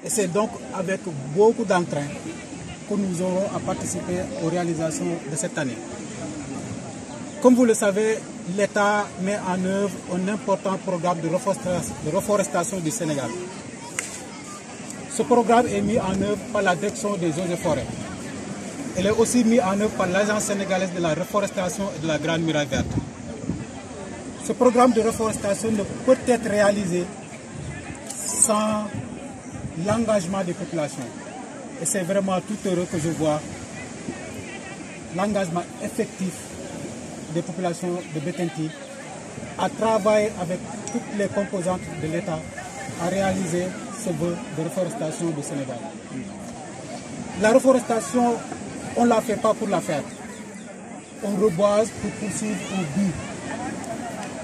Et c'est donc avec beaucoup d'entrain que nous aurons à participer aux réalisations de cette année. Comme vous le savez, l'État met en œuvre un important programme de reforestation du Sénégal. Ce programme est mis en œuvre par la direction des eaux et forêts. Il est aussi mis en œuvre par l'Agence sénégalaise de la reforestation et de la Grande Muraille Verte. Ce programme de reforestation ne peut être réalisé sans l'engagement des populations. Et c'est vraiment tout heureux que je vois l'engagement effectif des populations de Bettenty à travailler avec toutes les composantes de l'État à réaliser ce vœu de reforestation du Sénégal. La reforestation, on ne la fait pas pour la faire. On reboise pour poursuivre un but.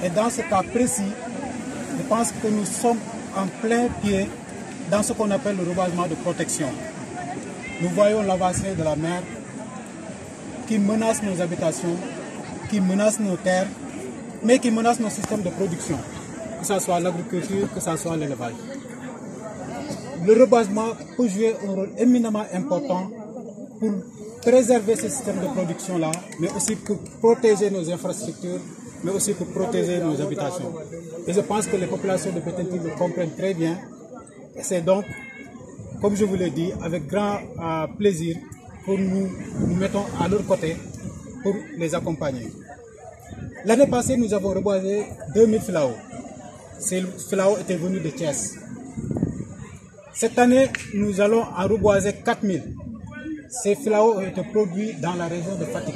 Et dans ce cas précis, je pense que nous sommes en plein pied dans ce qu'on appelle le reboisement de protection. Nous voyons l'avancée de la mer qui menace nos habitations, qui menace nos terres, mais qui menace nos systèmes de production, que ce soit l'agriculture, que ce soit l'élevage. Le reboisement peut jouer un rôle éminemment important pour préserver ce système de production-là, mais aussi pour protéger nos infrastructures, mais aussi pour protéger nos habitations. Et je pense que les populations de Bettenty le comprennent très bien. Et c'est donc, comme je vous l'ai dit, avec grand plaisir que nous nous mettons à leur côté pour les accompagner. L'année passée, nous avons reboisé 2000 filaos. Ces filaos étaient venus de Thiès. Cette année, nous allons en reboiser 4000. Ces filaos ont été produits dans la région de Fatick.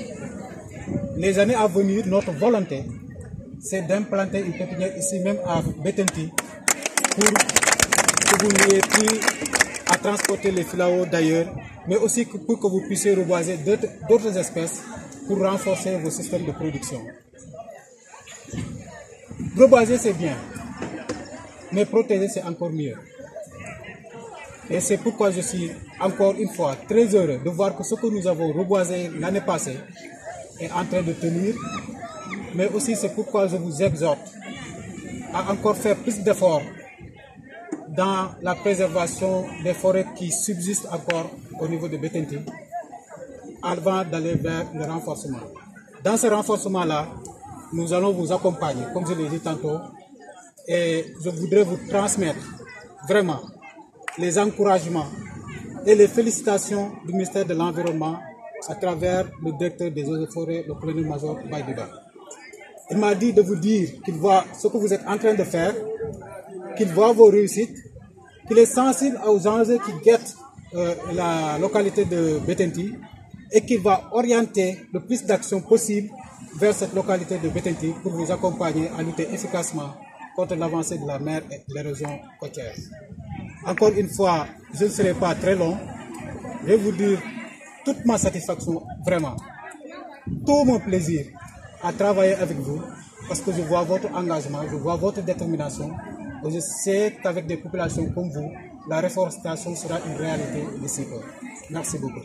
Les années à venir, notre volonté, c'est d'implanter une pépinière ici même à Bettenty pour que vous n'ayez plus à transporter les filaos d'ailleurs, mais aussi pour que vous puissiez reboiser d'autres espèces pour renforcer vos systèmes de production. Reboiser, c'est bien, mais protéger, c'est encore mieux. Et c'est pourquoi je suis encore une fois très heureux de voir que ce que nous avons reboisé l'année passée est en train de tenir, mais aussi c'est pourquoi je vous exhorte à encore faire plus d'efforts dans la préservation des forêts qui subsistent encore au niveau de Bettenty avant d'aller vers le renforcement. Dans ce renforcement-là, nous allons vous accompagner, comme je l'ai dit tantôt, et je voudrais vous transmettre vraiment les encouragements et les félicitations du ministère de l'Environnement à travers le directeur des eaux et forêts, le colonel-major Baïdiba. Il m'a dit de vous dire qu'il voit ce que vous êtes en train de faire, qu'il voit vos réussites, qu'il est sensible aux enjeux qui guettent la localité de Bettenty et qu'il va orienter le plus d'actions possibles vers cette localité de Bettenty pour vous accompagner à lutter efficacement contre l'avancée de la mer et de l'érosion côtière. Encore une fois, je ne serai pas très long. Je vais vous dire toute ma satisfaction, vraiment, tout mon plaisir à travailler avec vous, parce que je vois votre engagement, je vois votre détermination, et je sais qu'avec des populations comme vous, la reforestation sera une réalité d'ici peu. Merci beaucoup.